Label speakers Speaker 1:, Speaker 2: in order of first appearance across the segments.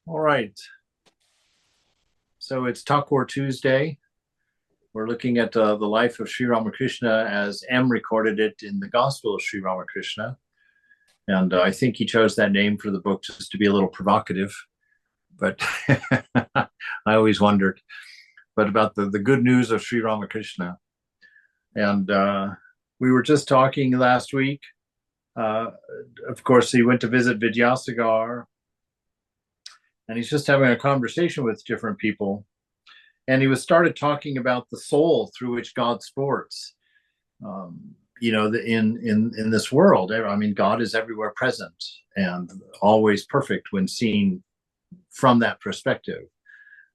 Speaker 1: All right. So it's Thakur Tuesday. We're looking at the life of Sri Ramakrishna as M recorded it in the Gospel of Sri Ramakrishna. And I think he chose that name for the book just to be a little provocative. But I always wondered. But about the good news of Sri Ramakrishna. And we were just talking last week. Uh, of course, he went to visit Vidyasagar, and he's just having a conversation with different people, and he was started talking about the soul through which God sports. In this world, I mean, God is everywhere present and always perfect when seen from that perspective.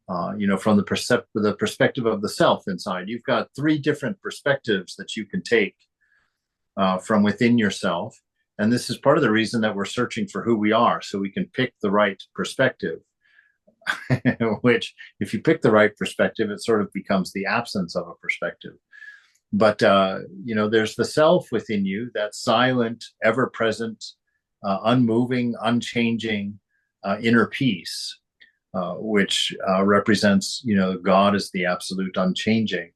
Speaker 1: From the perspective of the self inside, you've got three different perspectives that you can take from within yourself, and this is part of the reason that we're searching for who we are, so we can pick the right perspective. Which, if you pick the right perspective, it sort of becomes the absence of a perspective. But there's the self within you, that silent, ever-present, unmoving, unchanging inner peace, which represents, God as the absolute unchanging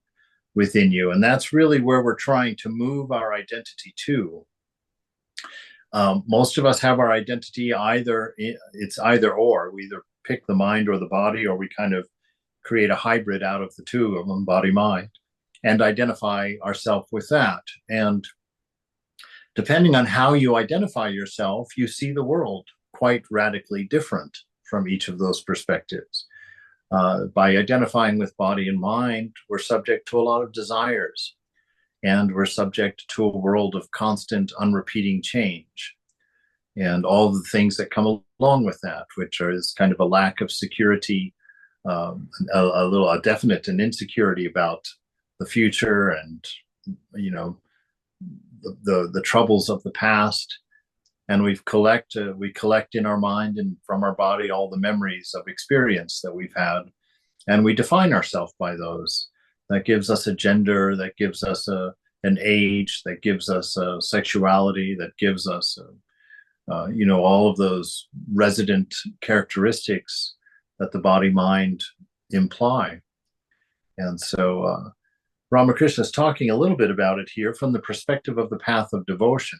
Speaker 1: within you, and that's really where we're trying to move our identity to. Most of us have our identity it's either or. We either pick the mind or the body, or we kind of create a hybrid out of the two of them, body mind, and identify ourselves with that. And depending on how you identify yourself, you see the world quite radically different from each of those perspectives. By identifying with body and mind, we're subject to a lot of desires, and we're subject to a world of constant, unrepeating change, and all the things that come along with that, which is kind of a lack of security, a definite an insecurity about the future, and the troubles of the past. And we collect in our mind and from our body all the memories of experience that we've had, and we define ourselves by those. That gives us a gender, that gives us an age, that gives us a sexuality, that gives us all of those resident characteristics that the body mind imply. And so Ramakrishna is talking a little bit about it here from the perspective of the path of devotion.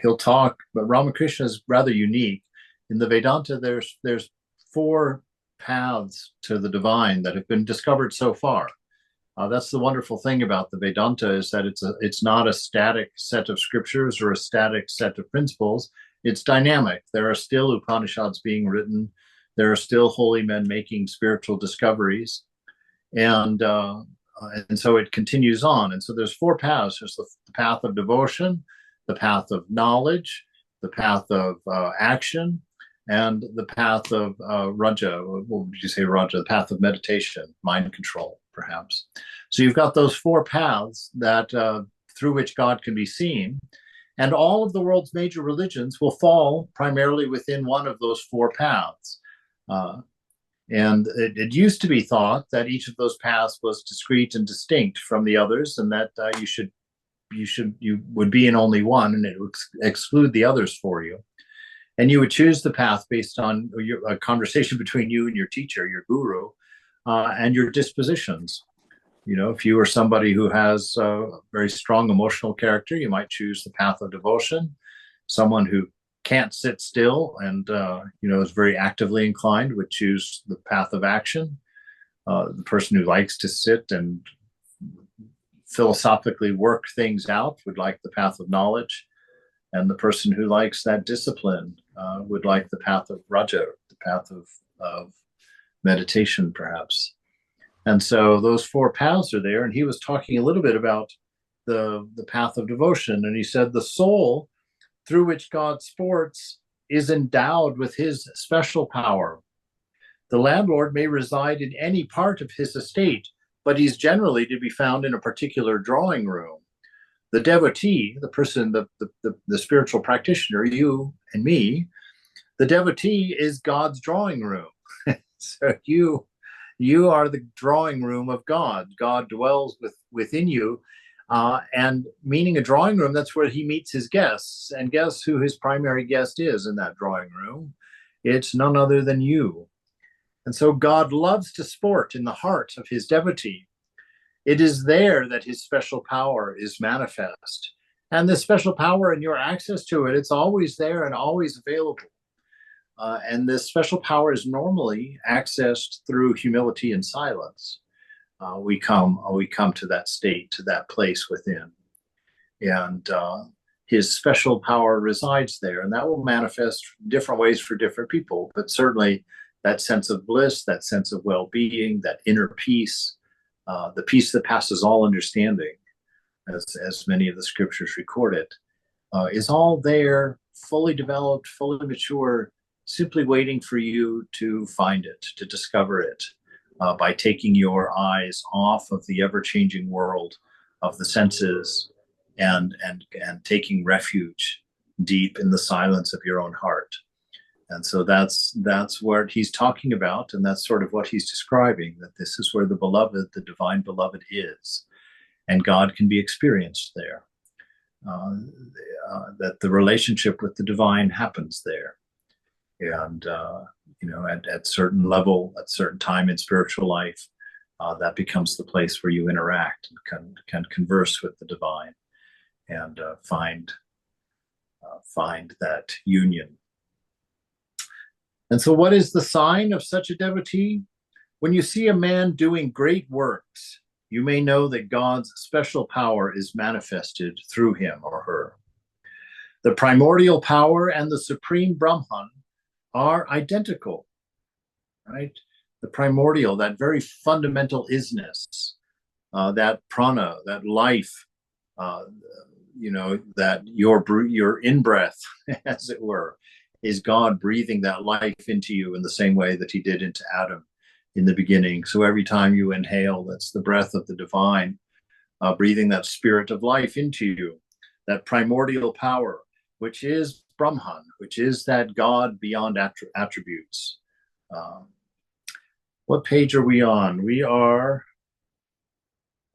Speaker 1: He'll talk, but Ramakrishna is rather unique. In the Vedanta, there's four paths to the divine that have been discovered so far. That's the wonderful thing about the Vedanta, is that it's not a static set of scriptures or a static set of principles. It's dynamic. There are still Upanishads being written. There are still holy men making spiritual discoveries, and so it continues on. And so there's four paths. There's the path of devotion, the path of knowledge, the path of action, and the path of Raja. What would you say, Raja? The path of meditation, mind control, perhaps. So you've got those four paths that through which God can be seen, and all of the world's major religions will fall primarily within one of those four paths. And it used to be thought that each of those paths was discrete and distinct from the others, and that you would be in only one, and it would exclude the others for you. And you would choose the path based on a conversation between you and your teacher, your guru, and your dispositions. If you are somebody who has a very strong emotional character, you might choose the path of devotion. Someone who can't sit still and is very actively inclined would choose the path of action. The person who likes to sit and philosophically work things out would like the path of knowledge, and the person who likes that discipline would like the path of Raja, the path of meditation, perhaps. And so those four paths are there, and he was talking a little bit about the path of devotion, and he said the soul through which God sports is endowed with his special power. The landlord may reside in any part of his estate, but he's generally to be found in a particular drawing room. The devotee, the person, the spiritual practitioner, you and me, the devotee is God's drawing room. So you are the drawing room of God. God dwells within you, and meaning a drawing room, that's where he meets his guests. And guess who his primary guest is in that drawing room? It's none other than you. And so God loves to sport in the heart of his devotee. It is there that his special power is manifest. And this special power and your access to it, it's always there and always available. And this special power is normally accessed through humility and silence. We come to that state, to that place within. And his special power resides there. And that will manifest different ways for different people. But certainly that sense of bliss, that sense of well-being, that inner peace, the peace that passes all understanding, as many of the scriptures record it, is all there, fully developed, fully mature, simply waiting for you to find it, to discover it, by taking your eyes off of the ever-changing world of the senses and taking refuge deep in the silence of your own heart. And so that's what he's talking about, and that's sort of what he's describing, that this is where the beloved, the divine beloved is, and God can be experienced there. That the relationship with the divine happens there. And, at certain level, at certain time in spiritual life, that becomes the place where you interact and can converse with the divine and find that union. And so what is the sign of such a devotee? When you see a man doing great works, you may know that God's special power is manifested through him or her. The primordial power and the supreme Brahman are identical, right? The primordial, that very fundamental isness, that prana, that life, that your in-breath, as it were, is God breathing that life into you in the same way that he did into Adam in the beginning. So every time you inhale, that's the breath of the divine, breathing that spirit of life into you, that primordial power, which is Brahman, which is that God beyond attributes. What page are we on? We are,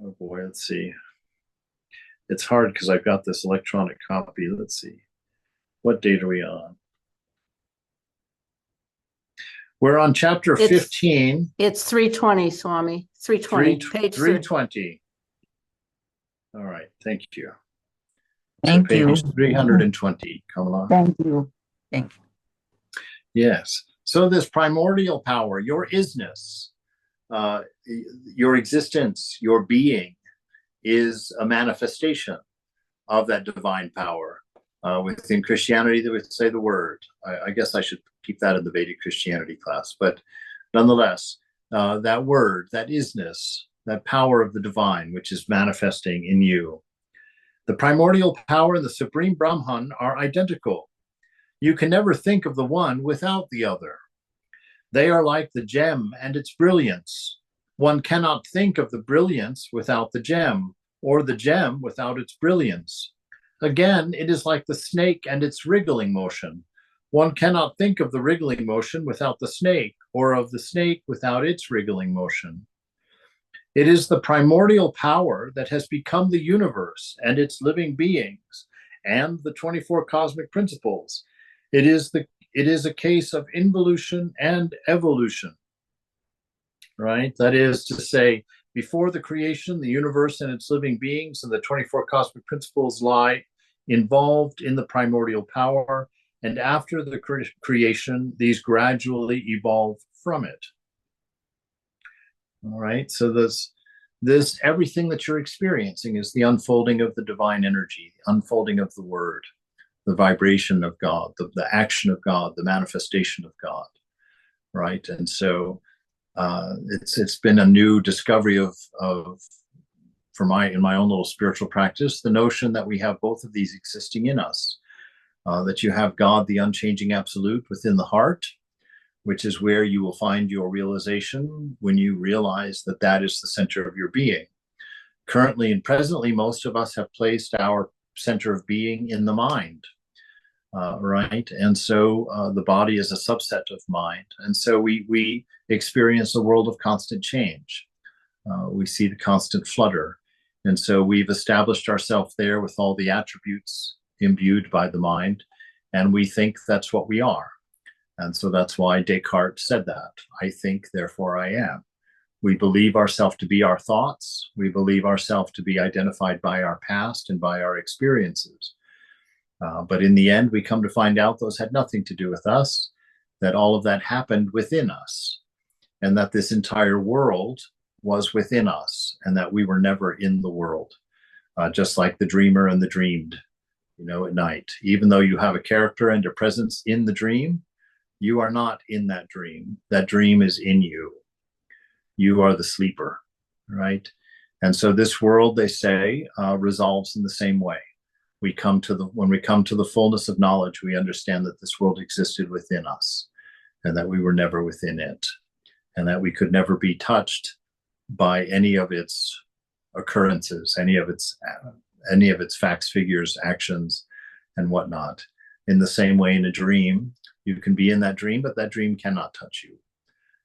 Speaker 1: oh boy, let's see. It's hard because I've got this electronic copy. Let's see. What date are we on? We're on chapter 15.
Speaker 2: It's 320, Swami. 320, page
Speaker 1: 320. All right, thank you.
Speaker 3: Thank you.
Speaker 1: Page 320, Kamala.
Speaker 3: Thank you. Thank you.
Speaker 1: Yes. So this primordial power, your isness, your existence, your being, is a manifestation of that divine power. Within Christianity, they would say the word. I guess I should keep that in the Vedic Christianity class. But nonetheless, that word, that isness, that power of the divine, which is manifesting in you. The primordial power and the supreme Brahman are identical. You can never think of the one without the other. They are like the gem and its brilliance. One cannot think of the brilliance without the gem, or the gem without its brilliance. Again, it is like the snake and its wriggling motion. One cannot think of the wriggling motion without the snake, or of the snake without its wriggling motion. It is the primordial power that has become the universe and its living beings and the 24 cosmic principles. It is a case of involution and evolution, right? That is to say, before the creation, the universe and its living beings and the 24 cosmic principles lie involved in the primordial power, and after the creation, these gradually evolve from it. All right, so this everything that you're experiencing is the unfolding of the divine energy, the unfolding of the word, the vibration of God, the action of God, the manifestation of God, right? And so it's been a new discovery in my own little spiritual practice, the notion that we have both of these existing in us, that you have God, the unchanging absolute, within the heart, which is where you will find your realization when you realize that that is the center of your being. Currently and presently, most of us have placed our center of being in the mind, right? And so the body is a subset of mind. And so we experience a world of constant change. We see the constant flutter. And so we've established ourselves there with all the attributes imbued by the mind, and we think that's what we are. And so that's why Descartes said that. I think, therefore I am. We believe ourselves to be our thoughts. We believe ourselves to be identified by our past and by our experiences. But in the end, we come to find out those had nothing to do with us, that all of that happened within us, and that this entire world was within us, and that we were never in the world, just like the dreamer and the dreamed, at night. Even though you have a character and a presence in the dream, you are not in that dream. That dream is in you. You are the sleeper, right? And so this world, they say, resolves in the same way. When we come to the fullness of knowledge, we understand that this world existed within us, and that we were never within it, and that we could never be touched by any of its occurrences, any of its facts, figures, actions, and whatnot. In the same way, in a dream, you can be in that dream, but that dream cannot touch you.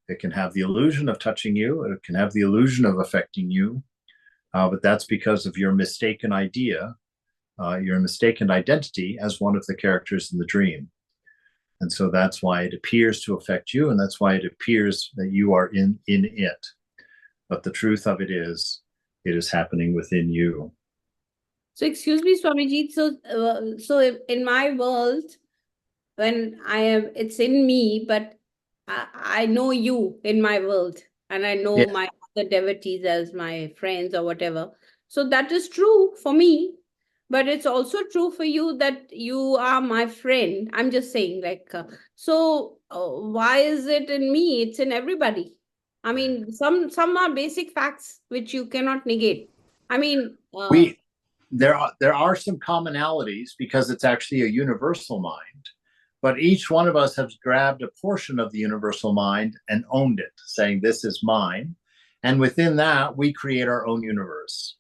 Speaker 1: It can have the illusion of touching you. It can have the illusion of affecting you. But that's because of your mistaken idea, your mistaken identity as one of the characters in the dream. And so that's why it appears to affect you, and that's why it appears that you are in it. But the truth of it is happening within you.
Speaker 4: So excuse me, Swamiji. So in my world, when it's in me, but I know you in my world, and I know my other devotees as my friends or whatever. So that is true for me, but it's also true for you that you are my friend. I'm just saying, why is it in me? It's in everybody. I mean, some are basic facts which you cannot negate. I mean,
Speaker 1: there are some commonalities because it's actually a universal mind. But each one of us has grabbed a portion of the universal mind and owned it, saying, this is mine. And within that, we create our own universe,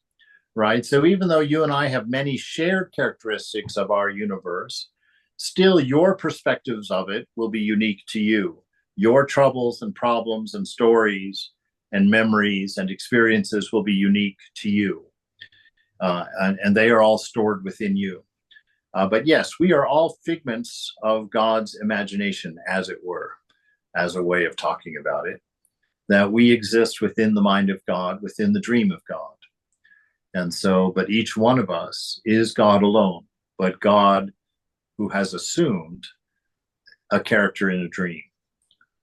Speaker 1: right? So even though you and I have many shared characteristics of our universe, still your perspectives of it will be unique to you. Your troubles and problems and stories and memories and experiences will be unique to you. And they are all stored within you. But yes, we are all figments of God's imagination, as it were, as a way of talking about it, that we exist within the mind of God, within the dream of God. And so, but each one of us is God alone, but God who has assumed a character in a dream.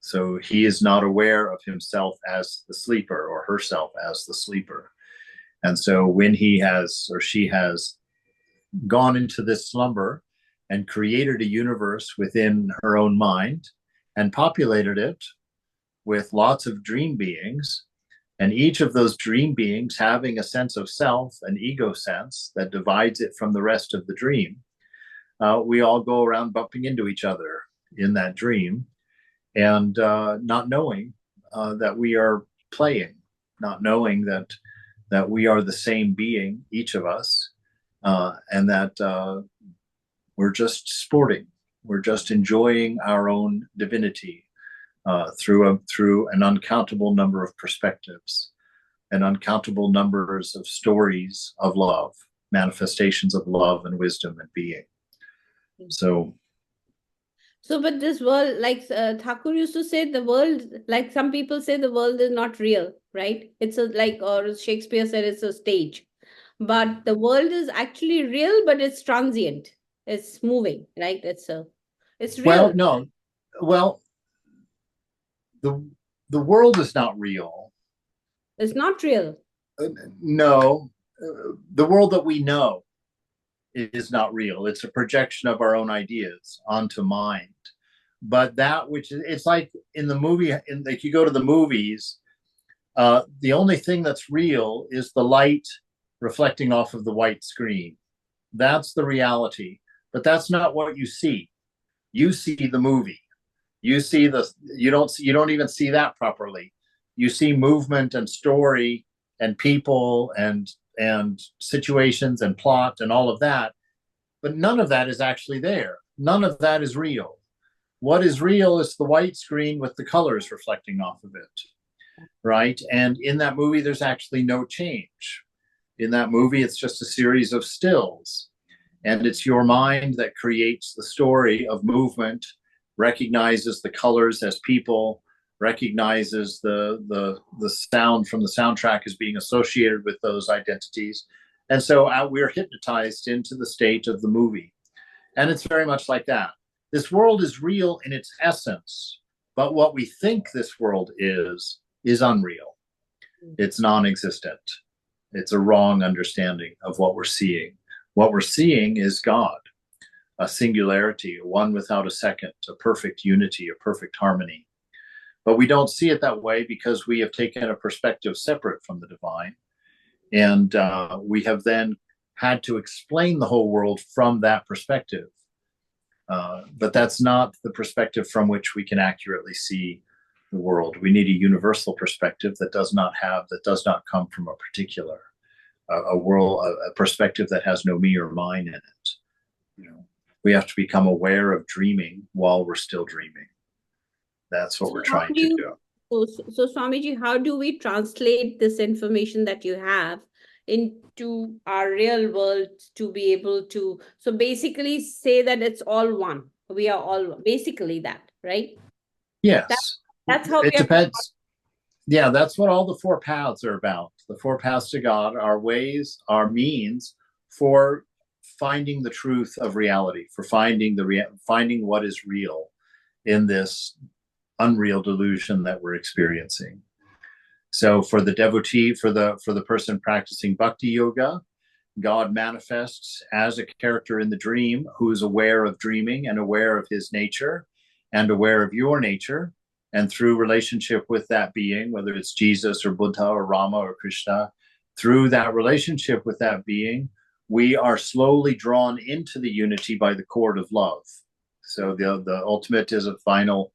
Speaker 1: So he is not aware of himself as the sleeper or herself as the sleeper. And so when he has or she has gone into this slumber and created a universe within her own mind and populated it with lots of dream beings, and each of those dream beings having a sense of self, an ego sense that divides it from the rest of the dream, we all go around bumping into each other in that dream and not knowing that we are playing, not knowing that we are the same being, each of us, and that we're just sporting. We're just enjoying our own divinity through an uncountable number of perspectives and uncountable numbers of stories of love, manifestations of love and wisdom and being. So,
Speaker 4: but this world, like Thakur used to say, the world, like some people say, the world is not real, right? It's or Shakespeare said, it's a stage. But the world is actually real, but it's transient. It's moving, right? It's real.
Speaker 1: Well, no. Well, the world is not real.
Speaker 4: It's not real.
Speaker 1: No. The world that we know is not real. It's a projection of our own ideas onto mind. But that which it's like in the movie, like you go to the movies, the only thing that's real is the light reflecting off of the white screen. That's the reality. But that's not what you see. You see the movie. You don't even see that properly. You see movement and story and people and situations and plot and all of that. But none of that is actually there. None of that is real. What is real is the white screen with the colors reflecting off of it, right? And in that movie, there's actually no change. In that movie, it's just a series of stills. And it's your mind that creates the story of movement recognizes the colors as people, recognizes the sound from the soundtrack as being associated with those identities. And so we're hypnotized into the state of the movie. And it's very much like that. This world is real in its essence, but what we think this world is unreal. It's non-existent. It's a wrong understanding of what we're seeing. What we're seeing is God, a singularity, one without a second, a perfect unity, a perfect harmony. But we don't see it that way because we have taken a perspective separate from the divine. And we have then had to explain the whole world from that perspective. But that's not the perspective from which we can accurately see the world. We need a universal perspective that does not come from a particular a perspective that has no me or mine in it. You know, we have to become aware of dreaming while we're still dreaming. That's what we're trying to do.
Speaker 4: So Swamiji, how do we translate this information that you have into our real world to be able to, so basically say that it's all one. We are all basically that, right?
Speaker 1: Yes.
Speaker 4: That's how
Speaker 1: it depends. Yeah, that's what all the four paths are about. The four paths to God are ways, are means for finding the truth of reality, for finding finding what is real in this unreal delusion that we're experiencing. So for the devotee, for the person practicing bhakti yoga, God manifests as a character in the dream who is aware of dreaming and aware of his nature and aware of your nature. And through relationship with that being, whether it's Jesus or Buddha or Rama or Krishna, through that relationship with that being, we are slowly drawn into the unity by the cord of love. So the ultimate is a final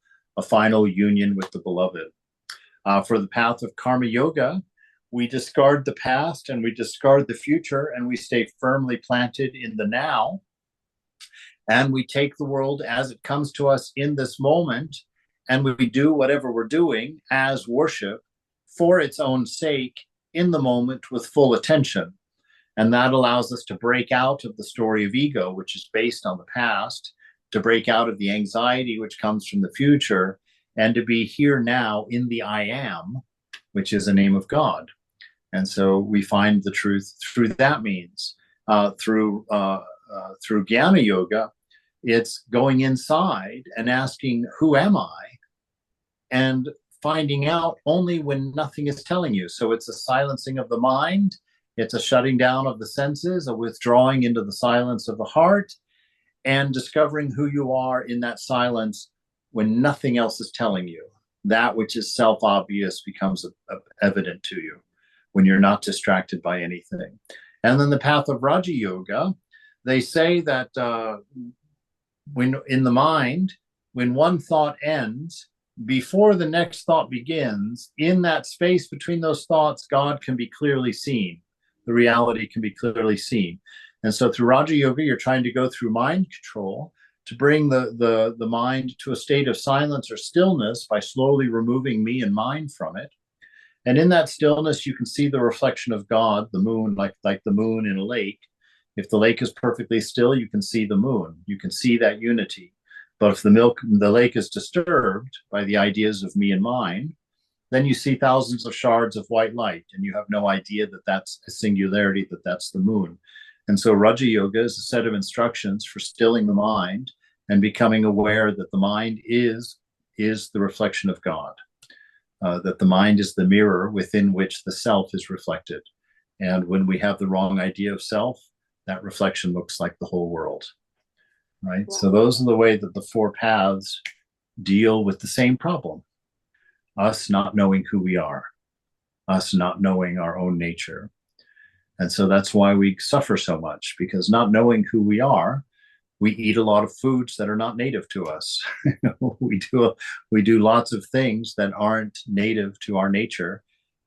Speaker 1: union with the beloved. For the path of karma yoga, we discard the past and we discard the future and we stay firmly planted in the now. And we take the world as it comes to us in this moment, and we do whatever we're doing as worship for its own sake in the moment with full attention. And that allows us to break out of the story of ego, which is based on the past, to break out of the anxiety which comes from the future, and to be here now in the I am, which is the name of God. And so we find the truth through that means. Through Jnana Yoga, it's going inside and asking, who am I? And finding out only when nothing is telling you. So it's a silencing of the mind, it's a shutting down of the senses, a withdrawing into the silence of the heart, and discovering who you are in that silence when nothing else is telling you. That which is self-obvious becomes evident to you when you're not distracted by anything. And then the path of Raja Yoga, they say that when in the mind, when one thought ends, before the next thought begins, in that space between those thoughts, God can be clearly seen. The reality can be clearly seen. And so through Raja Yoga, you're trying to go through mind control to bring the mind to a state of silence or stillness by slowly removing me and mine from it. And in that stillness, you can see the reflection of God, the moon, like the moon in a lake. If the lake is perfectly still, you can see the moon. You can see that unity. But if the lake is disturbed by the ideas of me and mine, then you see thousands of shards of white light, and you have no idea that that's a singularity, that that's the moon. And so Raja Yoga is a set of instructions for stilling the mind and becoming aware that the mind is the reflection of God, that the mind is the mirror within which the self is reflected. And when we have the wrong idea of self, that reflection looks like the whole world, right? So those are the way that the four paths deal with the same problem. Us not knowing who we are, us not knowing our own nature. And so that's why we suffer so much, because not knowing who we are, we eat a lot of foods that are not native to us. we do lots of things that aren't native to our nature.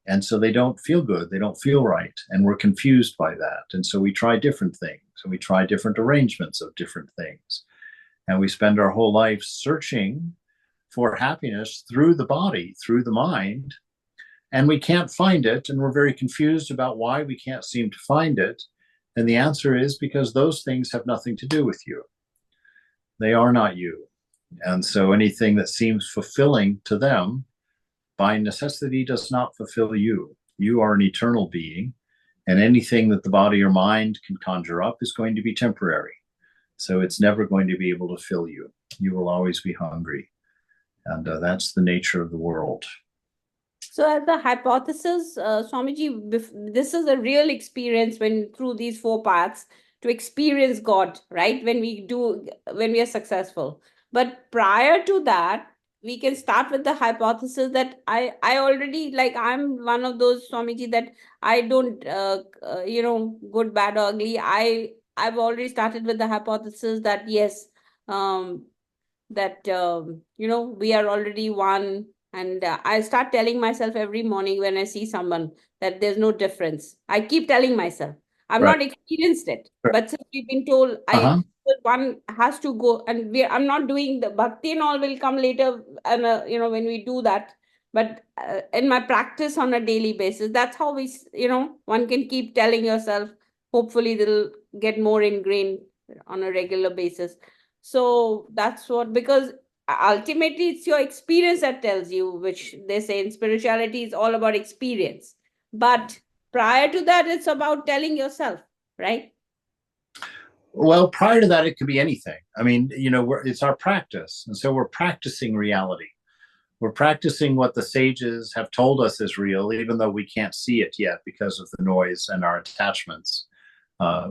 Speaker 1: And so they don't feel good. They don't feel right. And we're confused by that. And so we try different things, and we try different arrangements of different things. And we spend our whole life searching for happiness through the body, through the mind, and we can't find it. And we're very confused about why we can't seem to find it. And the answer is because those things have nothing to do with you. They are not you. And so anything that seems fulfilling to them by necessity does not fulfill you. You are an eternal being, and anything that the body or mind can conjure up is going to be temporary. So it's never going to be able to fill you. You will always be hungry. And that's the nature of the world.
Speaker 4: So as the hypothesis, Swamiji, this is a real experience when through these four paths to experience God, right? When we are successful. But prior to that, we can start with the hypothesis that I already, like, I'm one of those, Swamiji, that I don't, good, bad, or ugly. I've already started with the hypothesis that yes, we are already one. And I start telling myself every morning when I see someone that there's no difference. I keep telling myself. I've
Speaker 1: Right.
Speaker 4: not experienced it,
Speaker 1: Right.
Speaker 4: but since we've been told, one has to go, and I'm not doing the bhakti and all will come later, and when we do that. But in my practice on a daily basis, that's how one can keep telling yourself. Hopefully, they'll get more ingrained on a regular basis. So that's what, because ultimately it's your experience that tells you, which they say in spirituality is all about experience. But prior to that, it's about telling yourself, right?
Speaker 1: Well, prior to that, it could be anything. I mean, it's our practice. And so we're practicing reality. We're practicing what the sages have told us is real, even though we can't see it yet because of the noise and our attachments.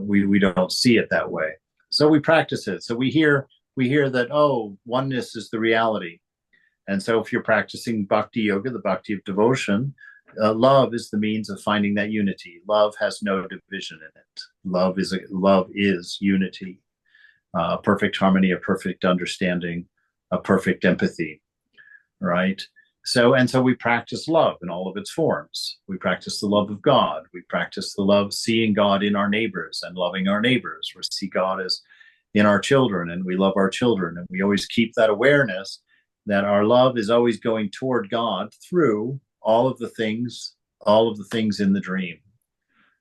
Speaker 1: We don't see it that way. So we practice it. So we hear that, oneness is the reality. And so if you're practicing bhakti yoga, the bhakti of devotion, love is the means of finding that unity. Love has no division in it. Love is unity, perfect harmony, a perfect understanding, a perfect empathy, right? So we practice love in all of its forms. We practice the love of God. We practice the love, seeing God in our neighbors and loving our neighbors. We see God as in our children, and we love our children. And we always keep that awareness that our love is always going toward God through all of the things in the dream.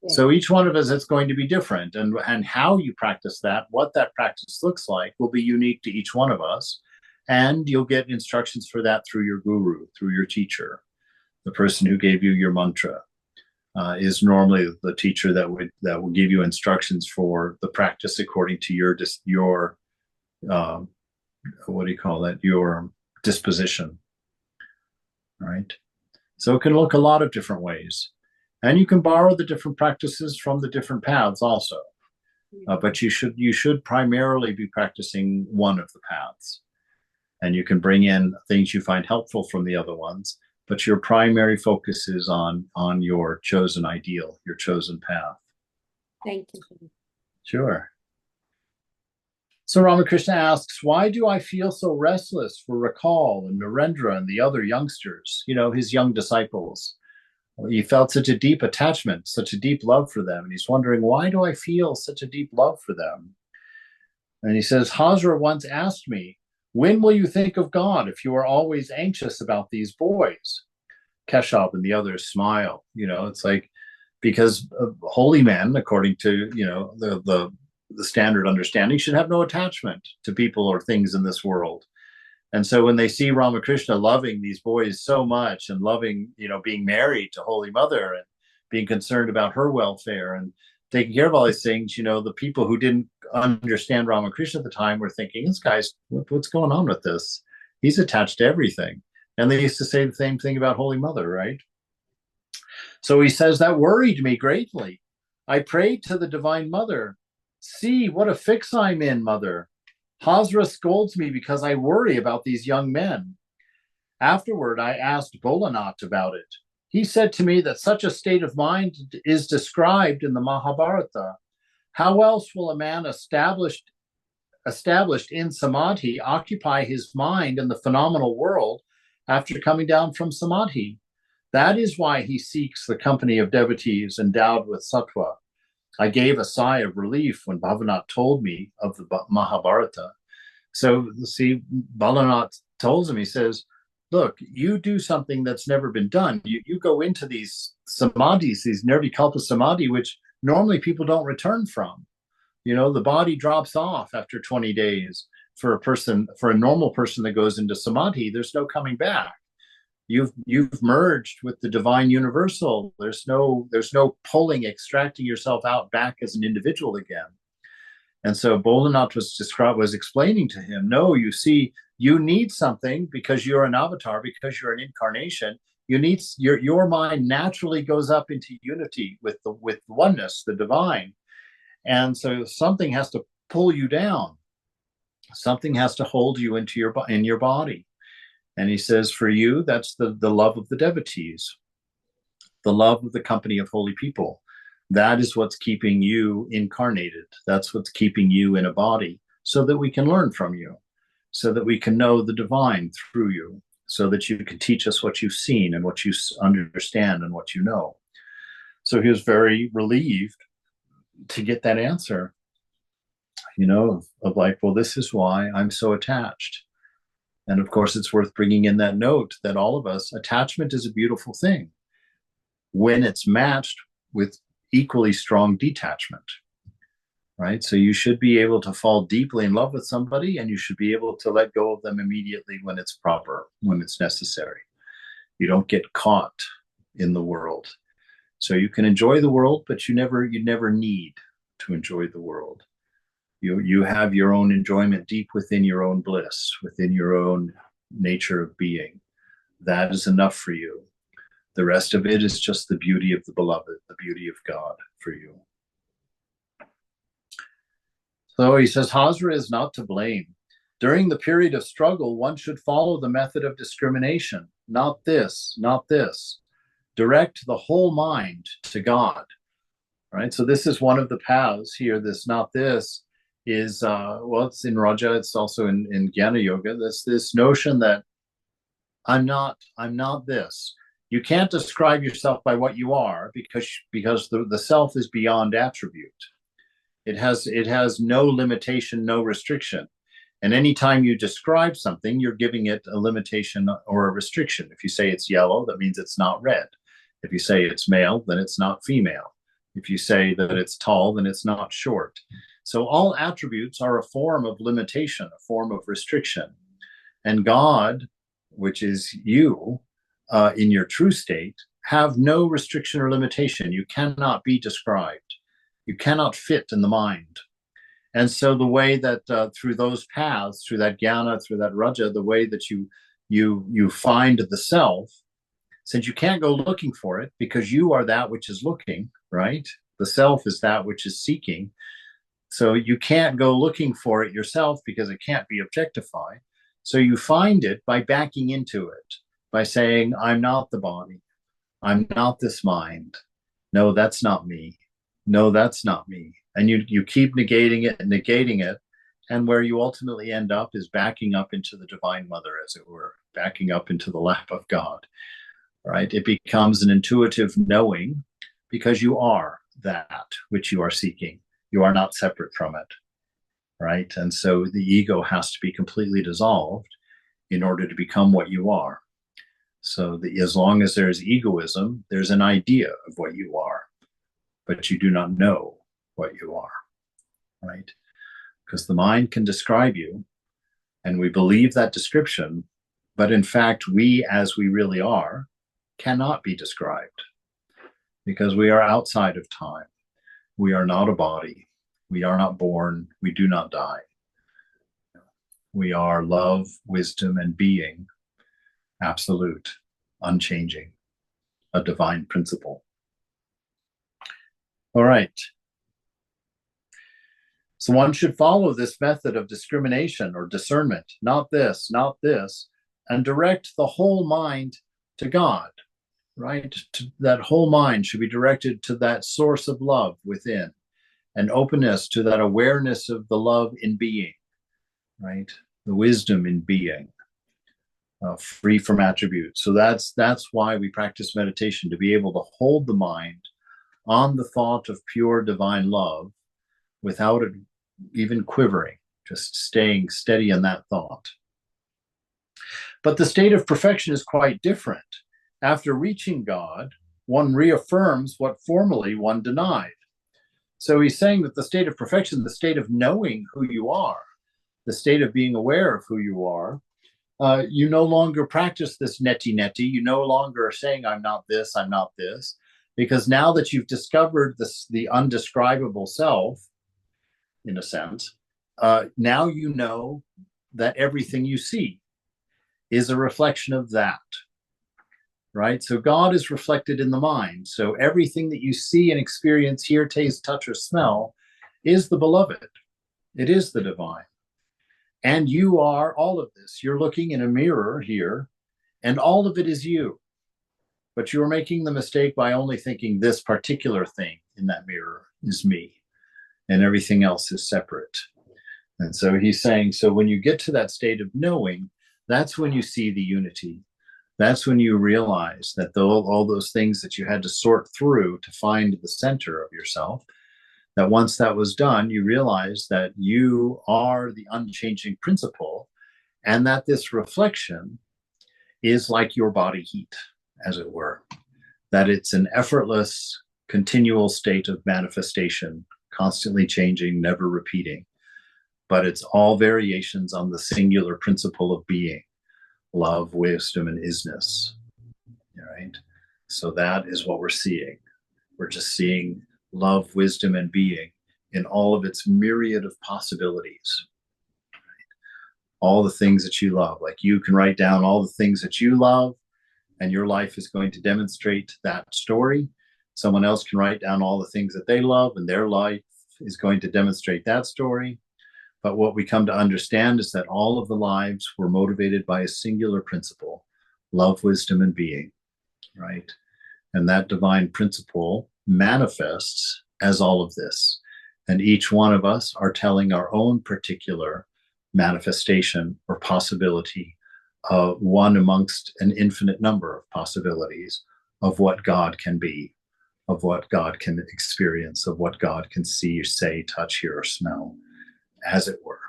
Speaker 1: Yeah. So each one of us is going to be different, and how you practice that, what that practice looks like, will be unique to each one of us. And you'll get instructions for that through your guru, through your teacher. The person who gave you your mantra is normally the teacher that will give you instructions for the practice according to your your disposition, right? So it can look a lot of different ways, and you can borrow the different practices from the different paths also. But you should primarily be practicing one of the paths. And you can bring in things you find helpful from the other ones, but your primary focus is on your chosen ideal, your chosen path.
Speaker 4: Thank you.
Speaker 1: Sure. So Ramakrishna asks, why do I feel so restless for Rakal and Narendra and the other youngsters, his young disciples? Well, he felt such a deep attachment, such a deep love for them. And he's wondering, why do I feel such a deep love for them? And he says, Hazra once asked me, when will you think of God if you are always anxious about these boys? Keshab and the others smile. It's like, because holy men, according to, the standard understanding, should have no attachment to people or things in this world. And so when they see Ramakrishna loving these boys so much and loving, being married to Holy Mother and being concerned about her welfare and taking care of all these things, the people who didn't understand Ramakrishna at the time were thinking, this guy's, what's going on with this? He's attached to everything. And they used to say the same thing about Holy Mother, right? So he says, that worried me greatly. I prayed to the Divine Mother, see what a fix I'm in, Mother. Hazra scolds me because I worry about these young men. Afterward, I asked Bholanath about it. He said to me that such a state of mind is described in the Mahabharata. How else will a man established in samadhi occupy his mind in the phenomenal world after coming down from samadhi? That is why he seeks the company of devotees endowed with sattva. I gave a sigh of relief when Bhavanath told me of the Mahabharata. So, see, Bholanath tells him, he says, look, you do something that's never been done. You go into these samadhis, these nirvikalpa samadhi, which normally people don't return from. The body drops off after 20 days. for a normal person that goes into samadhi, there's no coming back. You've merged with the divine universal. There's no pulling, extracting yourself out back as an individual again. And so Bholenath was explaining to him, no, you see, you need something because you're an avatar, because you're an incarnation. You need your mind naturally goes up into unity with oneness, the divine. And so something has to pull you down. Something has to hold you in your body. And he says, for you, that's the love of the devotees, the love of the company of holy people. That is what's keeping you incarnated. That's what's keeping you in a body, so that we can learn from you, so that we can know the divine through you, so that you can teach us what you've seen and what you understand and what you know. So he was very relieved to get that answer, of like, well, this is why I'm so attached. And of course, it's worth bringing in that note that all of us, attachment is a beautiful thing when it's matched with equally strong detachment, right? So you should be able to fall deeply in love with somebody, and you should be able to let go of them immediately when it's proper, when it's necessary. You don't get caught in the world. So you can enjoy the world, but you never need to enjoy the world. You have your own enjoyment deep within your own bliss, within your own nature of being. That is enough for you. The rest of it is just the beauty of the beloved, the beauty of God for you. So he says, Hazra is not to blame. During the period of struggle, one should follow the method of discrimination. Not this, not this. Direct the whole mind to God. Right? So this is one of the paths here. This not this is, it's in Raja, it's also in Jnana Yoga. This notion that I'm not this. You can't describe yourself by what you are, because the self is beyond attribute. It has no limitation, no restriction. And anytime you describe something, you're giving it a limitation or a restriction. If you say it's yellow, that means it's not red. If you say it's male, then it's not female. If you say that it's tall, then it's not short. So all attributes are a form of limitation, a form of restriction. And God, which is you, in your true state, have no restriction or limitation. You cannot be described. You cannot fit in the mind. And so the way that through those paths, through that jnana, through that raja, the way that you find the self, since you can't go looking for it because you are that which is looking, right? The self is that which is seeking. So you can't go looking for it yourself because it can't be objectified. So you find it by backing into it, by saying, I'm not the body. I'm not this mind. No, that's not me. No, that's not me. And you keep negating it. And where you ultimately end up is backing up into the Divine Mother, as it were, backing up into the lap of God, right? It becomes an intuitive knowing because you are that which you are seeking. You are not separate from it, right? And so the ego has to be completely dissolved in order to become what you are. So as long as there's egoism, there's an idea of what you are, but you do not know what you are, right? Because the mind can describe you, and we believe that description, but in fact, we, as we really are, cannot be described because we are outside of time. We are not a body. We are not born. We do not die. We are love, wisdom, and being, absolute, unchanging, a divine principle. All right. So one should follow this method of discrimination or discernment, not this, and direct the whole mind to God, right? That whole mind should be directed to that source of love within, and openness to that awareness of the love in being, right? The wisdom in being, free from attributes. So that's why we practice meditation, to be able to hold the mind on the thought of pure divine love without it even quivering, just staying steady in that thought. But the state of perfection is quite different. After reaching God, one reaffirms what formerly one denied. So he's saying that the state of perfection, the state of knowing who you are, the state of being aware of who you are, you no longer practice this neti. You no longer are saying, I'm not this, I'm not this, because now that you've discovered this, the undescribable self, in a sense, now you know that everything you see is a reflection of that, right? So God is reflected in the mind. So everything that you see and experience, hear, taste, touch, or smell is the beloved. It is the divine. And you are all of this. You're looking in a mirror here, and all of it is you. But you're making the mistake by only thinking this particular thing in that mirror is me, and everything else is separate. And so he's saying, so when you get to that state of knowing, that's when you see the unity. That's when you realize that all those things that you had to sort through to find the center of yourself, that once that was done, you realize that you are the unchanging principle, and that this reflection is like your body heat, as it were, that it's an effortless, continual state of manifestation, constantly changing, never repeating. But it's all variations on the singular principle of being, love, wisdom, and isness, right? So that is what we're seeing. We're just seeing love, wisdom, and being in all of its myriad of possibilities. Right? All the things that you love, like you can write down all the things that you love, and your life is going to demonstrate that story. Someone else can write down all the things that they love, and their life is going to demonstrate that story. But what we come to understand is that all of the lives were motivated by a singular principle, love, wisdom, and being, right? And that divine principle manifests as all of this. And each one of us are telling our own particular manifestation or possibility, one amongst an infinite number of possibilities of what God can be, of what God can experience, of what God can see, say, touch, hear, or smell, as it were.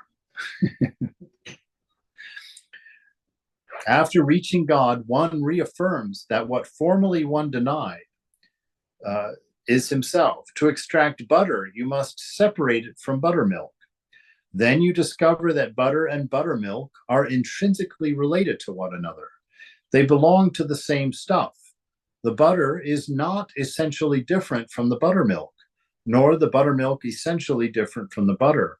Speaker 1: After reaching God, one reaffirms that what formerly one denied is himself. To extract butter, you must separate it from buttermilk. Then you discover that butter and buttermilk are intrinsically related to one another. They belong to the same stuff. The butter is not essentially different from the buttermilk, nor the buttermilk essentially different from the butter.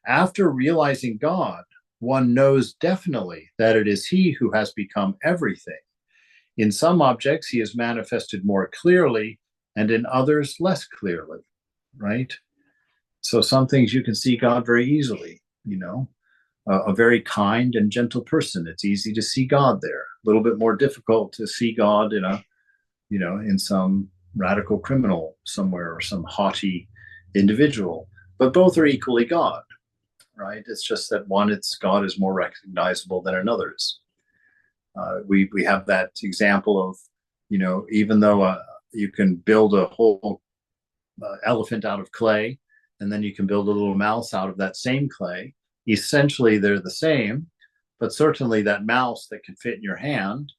Speaker 1: After realizing God, one knows definitely that it is he who has become everything. In some objects, he is manifested more clearly, and in others, less clearly, right? So some things you can see God very easily, you know, a very kind and gentle person. It's easy to see God there. A little bit more difficult to see God in a, you know, in some radical criminal somewhere or some haughty individual, but both are equally God, right? It's just that God is more recognizable than another's. We have that example of, you know, even though you can build a whole elephant out of clay, and then you can build a little mouse out of that same clay. Essentially, they're the same, but certainly that mouse that can fit in your hand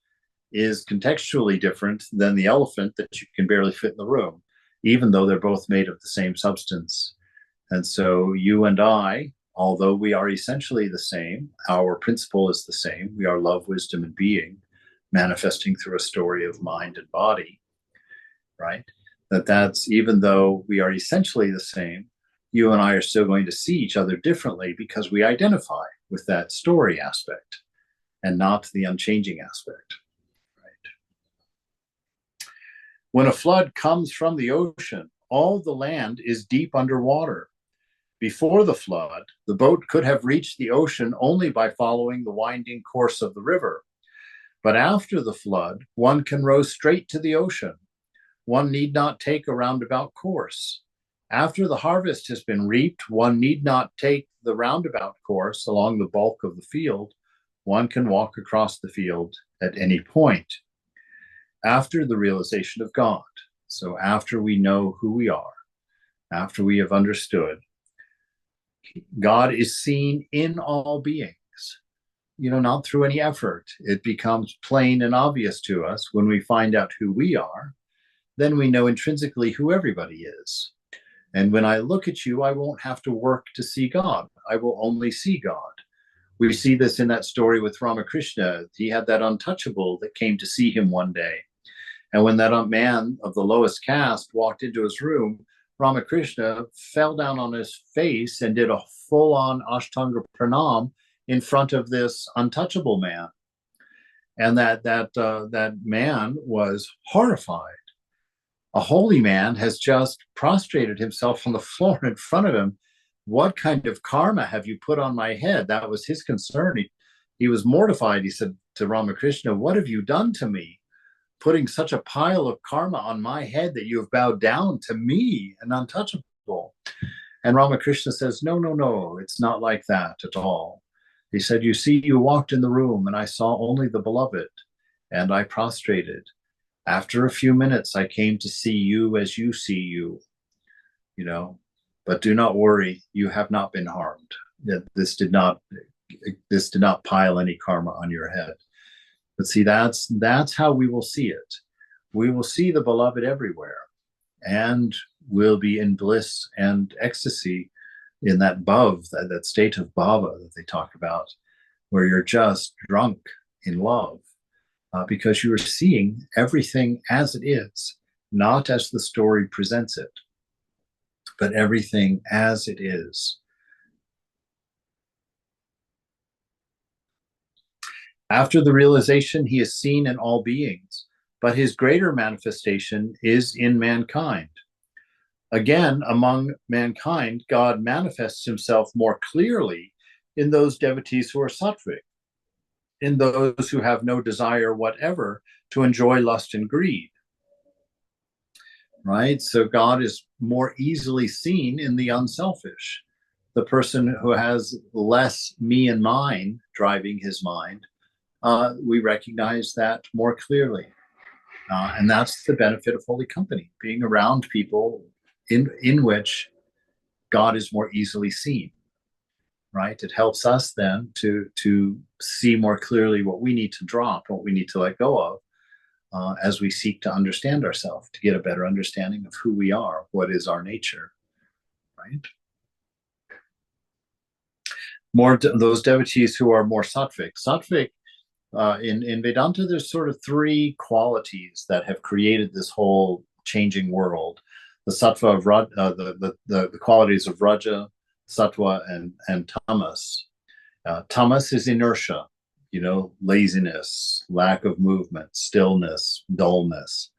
Speaker 1: is contextually different than the elephant that you can barely fit in the room, even though they're both made of the same substance. And so you and I, although we are essentially the same, our principle is the same. We are love, wisdom, and being, manifesting through a story of mind and body, right? That's even though we are essentially the same, you and I are still going to see each other differently because we identify with that story aspect and not the unchanging aspect, right? When a flood comes from the ocean, all the land is deep underwater. Before the flood, the boat could have reached the ocean only by following the winding course of the river. But after the flood, one can row straight to the ocean. One need not take a roundabout course. After the harvest has been reaped, one need not take the roundabout course along the bulk of the field. One can walk across the field at any point. After the realization of God, so after we know who we are, after we have understood, God is seen in all beings, you know, not through any effort. It becomes plain and obvious to us when we find out who we are. Then we know intrinsically who everybody is. And when I look at you, I won't have to work to see God. I will only see God. We see this in that story with Ramakrishna. He had that untouchable that came to see him one day. And when that man of the lowest caste walked into his room, Ramakrishna fell down on his face and did a full-on Ashtanga Pranam in front of this untouchable man. And that man was horrified. A holy man has just prostrated himself on the floor in front of him. What kind of karma have you put on my head? That was his concern. He was mortified. He said to Ramakrishna, what have you done to me? Putting such a pile of karma on my head that you have bowed down to me, an untouchable. And Ramakrishna says, no, it's not like that at all. He said, you see, you walked in the room and I saw only the beloved and I prostrated. After a few minutes, I came to see you as you see you, but do not worry, you have not been harmed. This did not pile any karma on your head. But see, that's how we will see it. We will see the beloved everywhere, and we'll be in bliss and ecstasy in that bhav, that state of bhava that they talk about, where you're just drunk in love, because you are seeing everything as it is, not as the story presents it, but everything as it is. After the realization, he is seen in all beings, but his greater manifestation is in mankind. Again, among mankind, God manifests himself more clearly in those devotees who are sattvic, in those who have no desire whatever to enjoy lust and greed. Right? So God is more easily seen in the unselfish, the person who has less me and mine driving his mind. We recognize that more clearly. And that's the benefit of holy company, being around people in which God is more easily seen, right? It helps us then to see more clearly what we need to drop, what we need to let go of, as we seek to understand ourselves, to get a better understanding of who we are, what is our nature, right? Those devotees who are more sattvic. Sattvic, in Vedanta, there's sort of three qualities that have created this whole changing world. The sattva of the qualities of Raja, Sattva, and Tamas. Tamas is inertia, laziness, lack of movement, stillness, dullness.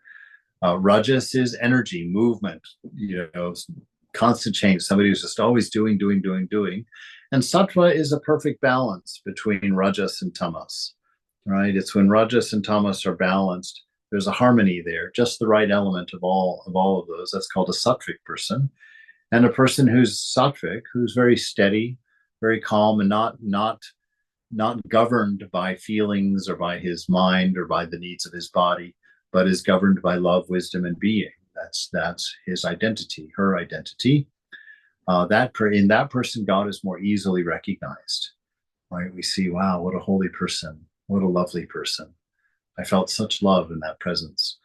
Speaker 1: Rajas is energy, movement, constant change, somebody who's just always doing. And Sattva is a perfect balance between Rajas and Tamas, right? It's when Rajas and Tamas are balanced, there's a harmony there, just the right element of all of those. That's called a sattvic person. And a person who's sattvic, who's very steady, very calm, and not governed by feelings or by his mind or by the needs of his body, but is governed by love, wisdom, and being. That's his identity, her identity. In that person, God is more easily recognized, right? We see, wow, what a holy person, what a lovely person. I felt such love in that presence.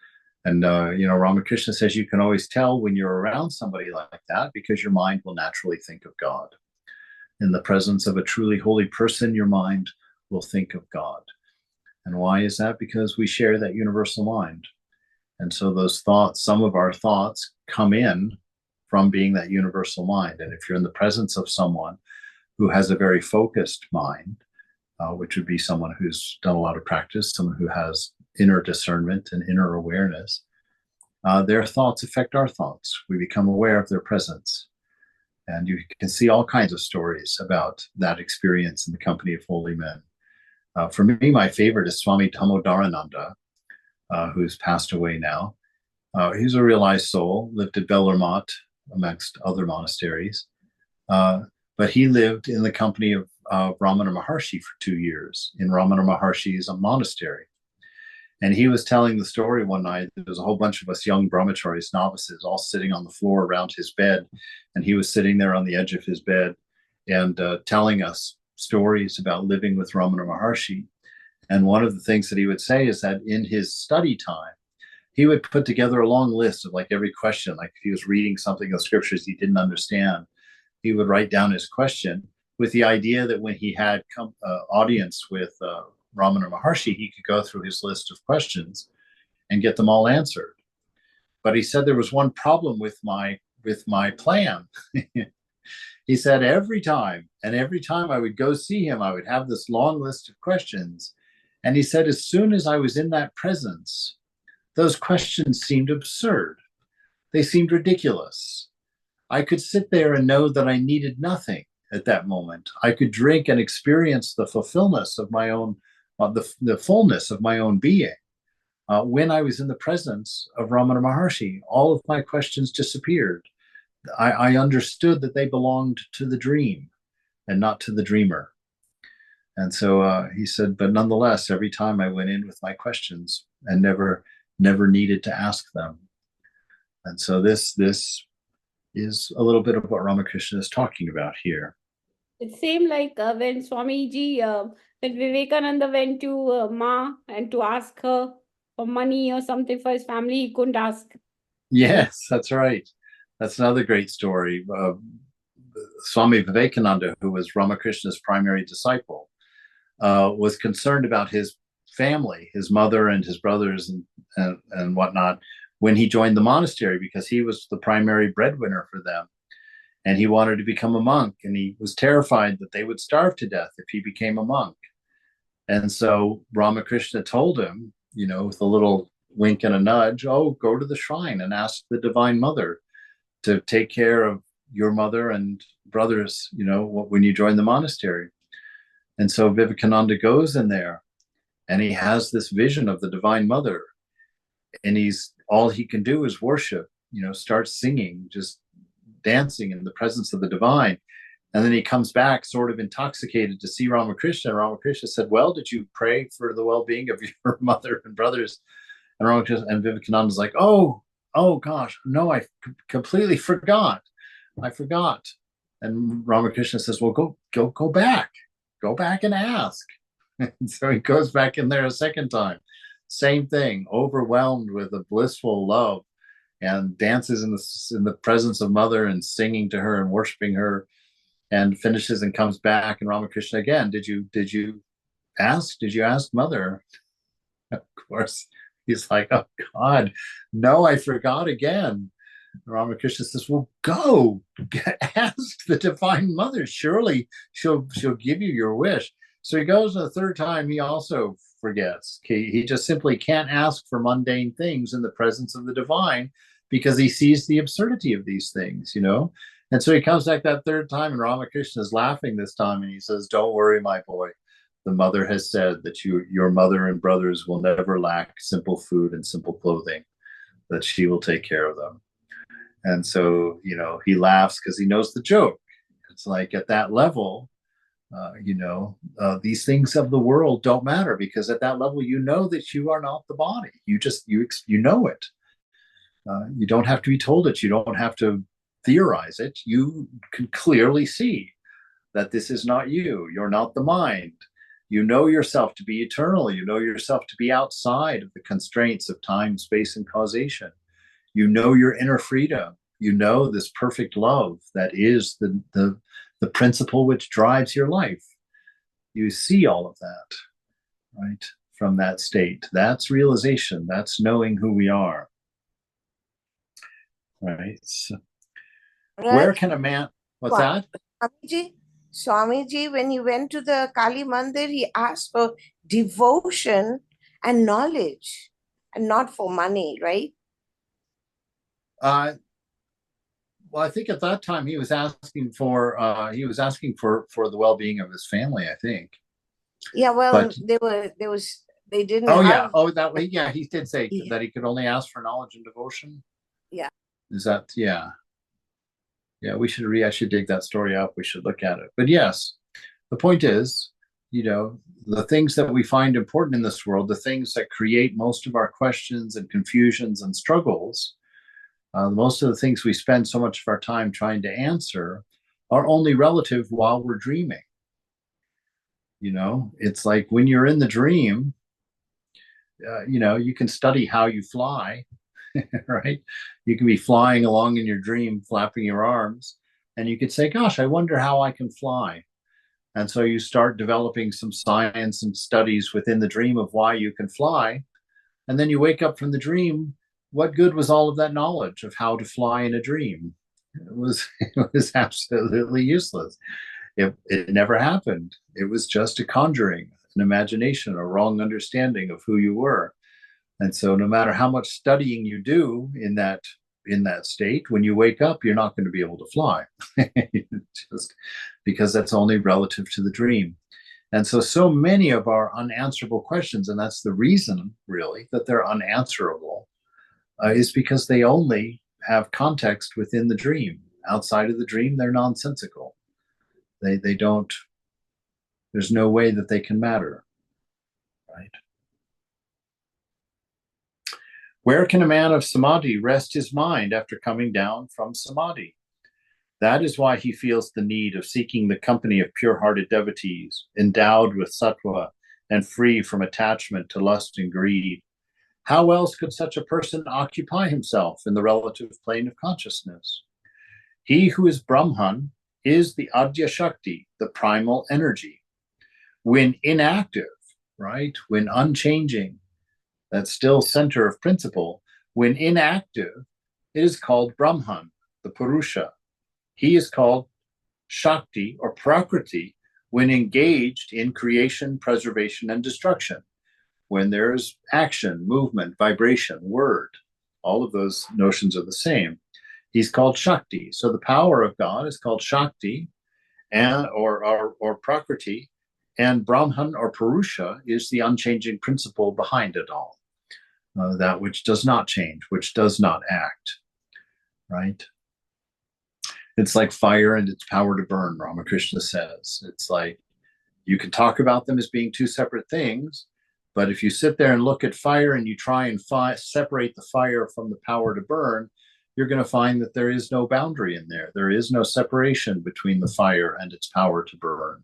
Speaker 1: And, Ramakrishna says you can always tell when you're around somebody like that because your mind will naturally think of God. In the presence of a truly holy person, your mind will think of God. And why is that? Because we share that universal mind. And so those thoughts, some of our thoughts come in from being that universal mind. And if you're in the presence of someone who has a very focused mind, which would be someone who's done a lot of practice, someone who has inner discernment and inner awareness, their thoughts affect our thoughts. We become aware of their presence. And you can see all kinds of stories about that experience in the company of holy men. For me, my favorite is Swami Damodarananda, who's passed away now. He's a realized soul, lived at Bellarmont, amongst other monasteries. But he lived in the company of Ramana Maharshi for 2 years in Ramana Maharshi's monastery. And he was telling the story one night. There was a whole bunch of us young brahmacharis, novices, all sitting on the floor around his bed. And he was sitting there on the edge of his bed and telling us stories about living with Ramana Maharshi. And one of the things that he would say is that in his study time, he would put together a long list of like every question. Like if he was reading something in the scriptures he didn't understand, he would write down his question with the idea that when he had audience with Ramana Maharshi, he could go through his list of questions and get them all answered. But he said there was one problem with my plan. He said every time I would go see him, I would have this long list of questions. And he said, as soon as I was in that presence, those questions seemed absurd. They seemed ridiculous. I could sit there and know that I needed nothing at that moment. I could drink and experience the fulfillment of my own, the fullness of my own being. When I was in the presence of Ramana Maharshi, all of my questions disappeared. I understood that they belonged to the dream and not to the dreamer. And so he said, but nonetheless, every time I went in with my questions and never needed to ask them. And so this is a little bit of what Ramakrishna is talking about here.
Speaker 4: It seemed like when Swamiji, when Vivekananda went to Ma and to ask her for money or something for his family, he couldn't ask.
Speaker 1: Yes, that's right. That's another great story. Swami Vivekananda, who was Ramakrishna's primary disciple, was concerned about his family, his mother and his brothers and whatnot, when he joined the monastery, because he was the primary breadwinner for them. And he wanted to become a monk, and he was terrified that they would starve to death if he became a monk. And so Ramakrishna told him, with a little wink and a nudge, oh, go to the shrine and ask the Divine Mother to take care of your mother and brothers, when you join the monastery. And so Vivekananda goes in there and he has this vision of the Divine Mother, and all he can do is worship, start singing, just dancing in the presence of the divine. And then he comes back sort of intoxicated to see Ramakrishna. And Ramakrishna said, well, did you pray for the well-being of your mother and brothers? And Ramakrishna and Vivekananda's like, oh gosh, no, I completely forgot. I forgot. And Ramakrishna says, well, go back and ask. And so he goes back in there a second time. Same thing, overwhelmed with a blissful love, and dances in the presence of Mother and singing to her and worshiping her, and finishes and comes back. And Ramakrishna again, did you ask Mother? Of course, he's like, oh God, no, I forgot again. Ramakrishna says, well, go ask the Divine Mother. Surely she'll give you your wish. So he goes the third time, he also forgets. He just simply can't ask for mundane things in the presence of the divine, because he sees the absurdity of these things, And so he comes back that third time, and Ramakrishna is laughing this time, and he says, don't worry, my boy. The Mother has said that your mother and brothers will never lack simple food and simple clothing, that she will take care of them. And so, he laughs because he knows the joke. It's like at that level, these things of the world don't matter, because at that level, that you are not the body. You know it. You don't have to be told it. You don't have to theorize it. You can clearly see that this is not you. You're not the mind. You know yourself to be eternal. You know yourself to be outside of the constraints of time, space, and causation. You know your inner freedom. You know this perfect love that is the principle which drives your life. You see all of that, right? From that state. That's realization. That's knowing who we are. Right. So,
Speaker 5: right.
Speaker 1: Where can a man? What's that?
Speaker 5: Swamiji, when he went to the Kali Mandir, he asked for devotion and knowledge, and not for money, right?
Speaker 1: Well, I think at that time he was asking for the well-being of his family, I think.
Speaker 5: Yeah, well,
Speaker 1: but,
Speaker 5: they didn't.
Speaker 1: Oh yeah, that way. Yeah, he did say that he could only ask for knowledge and devotion.
Speaker 5: Yeah.
Speaker 1: Is that yeah? Yeah, I should dig that story up. We should look at it. But yes, the point is, the things that we find important in this world, the things that create most of our questions and confusions and struggles, most of the things we spend so much of our time trying to answer are only relative while we're dreaming. It's like when you're in the dream, you can study how you fly, right? You can be flying along in your dream, flapping your arms, and you could say, gosh, I wonder how I can fly. And so you start developing some science and studies within the dream of why you can fly. And then you wake up from the dream. What good was all of that knowledge of how to fly in a dream? It was absolutely useless. It never happened. It was just a conjuring, an imagination, a wrong understanding of who you were. And so no matter how much studying you do in that state, when you wake up, you're not going to be able to fly. Just because that's only relative to the dream. And so many of our unanswerable questions, and that's the reason really that they're unanswerable, is because they only have context within the dream. Outside of the dream, they're nonsensical. They don't, there's no way that they can matter, right? Where can a man of samadhi rest his mind after coming down from samadhi? That is why he feels the need of seeking the company of pure-hearted devotees, endowed with sattva and free from attachment to lust and greed. How else could such a person occupy himself in the relative plane of consciousness? He who is Brahman is the Adya Shakti, the primal energy. When inactive, right, when unchanging, that still center of principle, when inactive, it is called Brahman, the Purusha. He is called Shakti or Prakriti when engaged in creation, preservation, and destruction. When there's action, movement, vibration, word, all of those notions are the same. He's called Shakti. So the power of God is called Shakti or Prakriti, and Brahman or Purusha is the unchanging principle behind it all. That which does not change, which does not act, right? It's like fire and its power to burn, Ramakrishna says. It's like you can talk about them as being two separate things, but if you sit there and look at fire and you try and separate the fire from the power to burn, you're going to find that there is no boundary in there. There is no separation between the fire and its power to burn.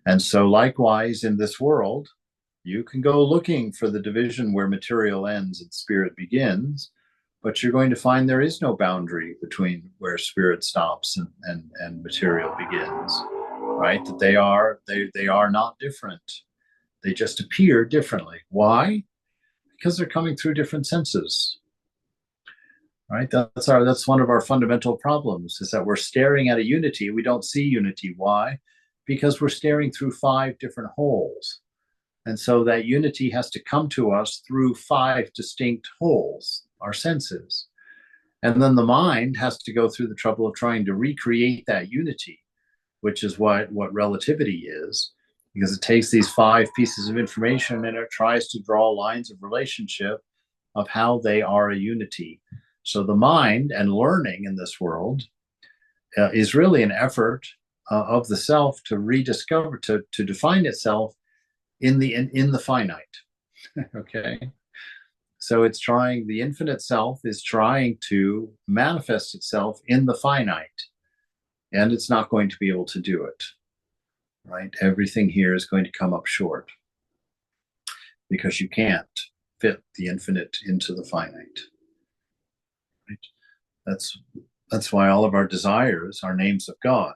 Speaker 1: And so likewise in this world, you can go looking for the division where material ends and spirit begins, but you're going to find there is no boundary between where spirit stops and material begins, right? That they are not different. They just appear differently. Why? Because they're coming through different senses, right? That's one of our fundamental problems, is that we're staring at a unity. We don't see unity. Why? Because we're staring through 5 different holes. And so that unity has to come to us through 5 distinct holes, our senses. And then the mind has to go through the trouble of trying to recreate that unity, which is what relativity is, because it takes these 5 pieces of information and it tries to draw lines of relationship of how they are a unity. So the mind and learning in this world is really an effort of the self to rediscover, to define itself in the finite. Okay, so it's trying, the infinite self is trying to manifest itself in the finite, and it's not going to be able to do it, right? Everything here is going to come up short because you can't fit the infinite into the finite, right? That's why all of our desires are names of God.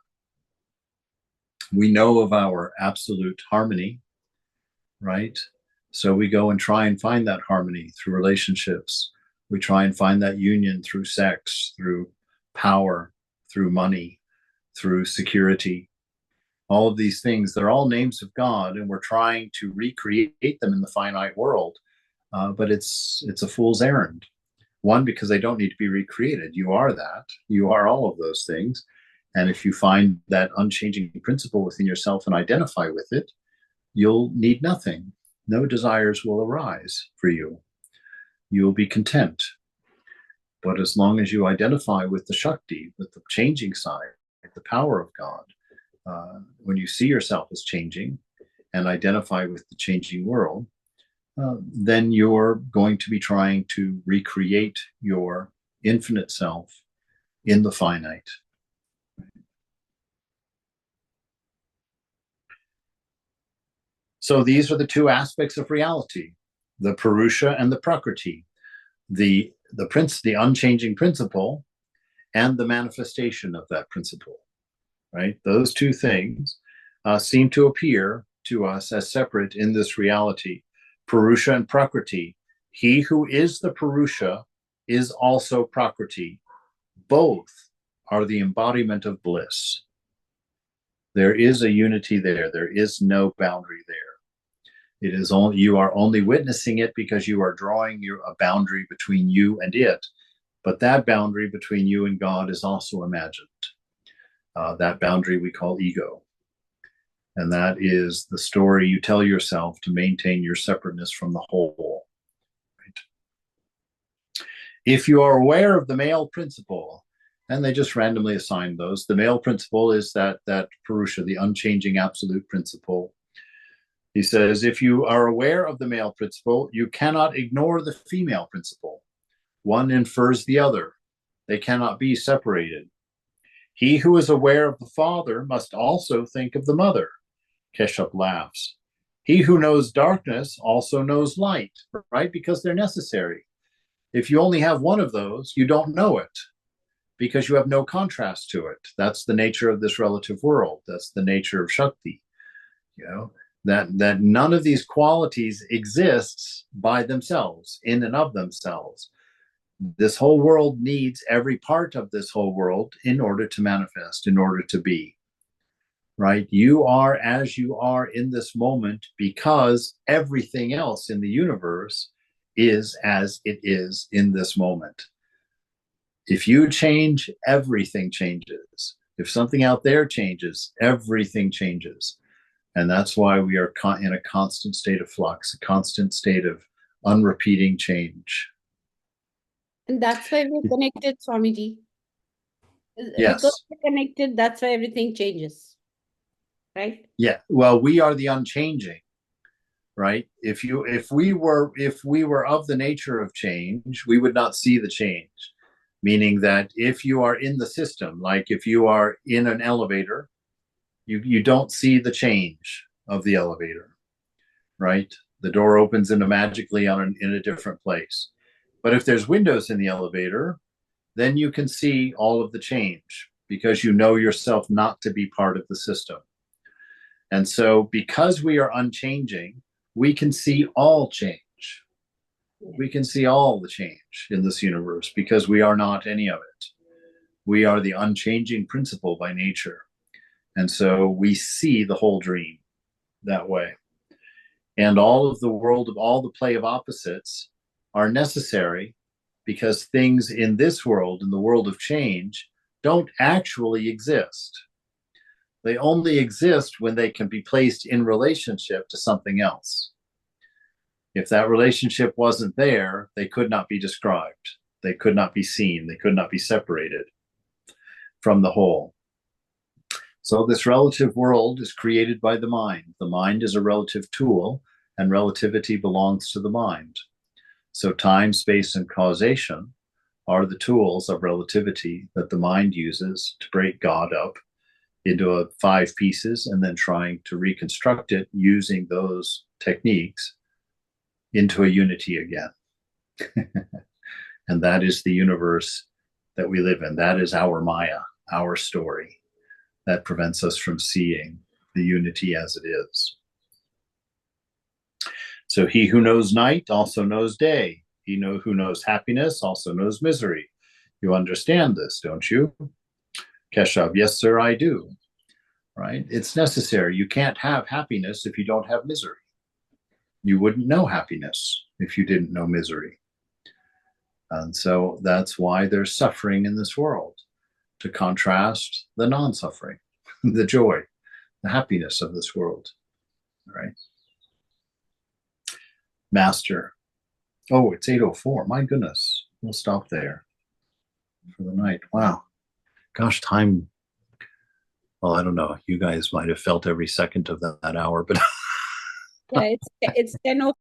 Speaker 1: We know of our absolute harmony, right? So we go and try and find that harmony through relationships. We try and find that union through sex, through power, through money, through security. All of these things, they're all names of God, and we're trying to recreate them in the finite world. But it's a fool's errand. One, because they don't need to be recreated. You are that. You are all of those things. And if you find that unchanging principle within yourself and identify with it, you'll need nothing. No desires will arise for you. You'll be content. But as long as you identify with the Shakti, with the changing side, the power of God, when you see yourself as changing and identify with the changing world, then you're going to be trying to recreate your infinite self in the finite. So these are the 2 aspects of reality. the Purusha and the Prakriti, the unchanging principle, and the manifestation of that principle, right? Those two things seem to appear to us as separate in this reality. Purusha and Prakriti. He who is the Purusha is also Prakriti. Both are the embodiment of bliss. There is a unity there. There is no boundary there. It is only, you are only witnessing it because you are drawing a boundary between you and it. But that boundary between you and God is also imagined. That boundary we call ego. And that is the story you tell yourself to maintain your separateness from the whole. Right? If you are aware of the male principle, and they just randomly assign those, the male principle is that Purusha, the unchanging absolute principle. He says, if you are aware of the male principle, you cannot ignore the female principle. One infers the other. They cannot be separated. He who is aware of the father must also think of the mother. Keshup laughs. He who knows darkness also knows light, right? Because they're necessary. If you only have one of those, you don't know it because you have no contrast to it. That's the nature of this relative world. That's the nature of Shakti. You know, that none of these qualities exists by themselves, in and of themselves. This whole world needs every part of this whole world in order to manifest, in order to be. Right? You are as you are in this moment because everything else in the universe is as it is in this moment. If you change, everything changes. If something out there changes, everything changes. And that's why we are in a constant state of flux, a constant state of unrepeating change.
Speaker 4: And that's why we're connected, Swamiji.
Speaker 1: Yes.
Speaker 4: Because we're connected, that's why everything changes. Right?
Speaker 1: Yeah. Well, we are the unchanging, right? If we were of the nature of change, we would not see the change. Meaning that if you are in the system, like if you are in an elevator, you don't see the change of the elevator, right? The door opens magically in a different place. But if there's windows in the elevator, then you can see all of the change because you know yourself not to be part of the system. And so because we are unchanging, we can see all change. We can see all the change in this universe because we are not any of it. We are the unchanging principle by nature. And so we see the whole dream that way. And all of the world of all the play of opposites are necessary because things in this world, in the world of change, don't actually exist. They only exist when they can be placed in relationship to something else. If that relationship wasn't there, they could not be described. They could not be seen. They could not be separated from the whole. So this relative world is created by the mind. The mind is a relative tool, and relativity belongs to the mind. So time, space, and causation are the tools of relativity that the mind uses to break God up into 5 pieces and then trying to reconstruct it using those techniques into a unity again. And that is the universe that we live in. That is our Maya, our story that prevents us from seeing the unity as it is. So he who knows night also knows day. He who knows happiness also knows misery. You understand this, don't you? Keshav, yes, sir, I do. Right? It's necessary. You can't have happiness if you don't have misery. You wouldn't know happiness if you didn't know misery. And so that's why there's suffering in this world, to contrast the non-suffering, the joy, the happiness of this world. Right? Master. Oh, it's 8:04. My goodness. We'll stop there for the night. Wow. Gosh, time. Well, I don't know. You guys might have felt every second of that hour, but
Speaker 4: Yeah, it's 10:04.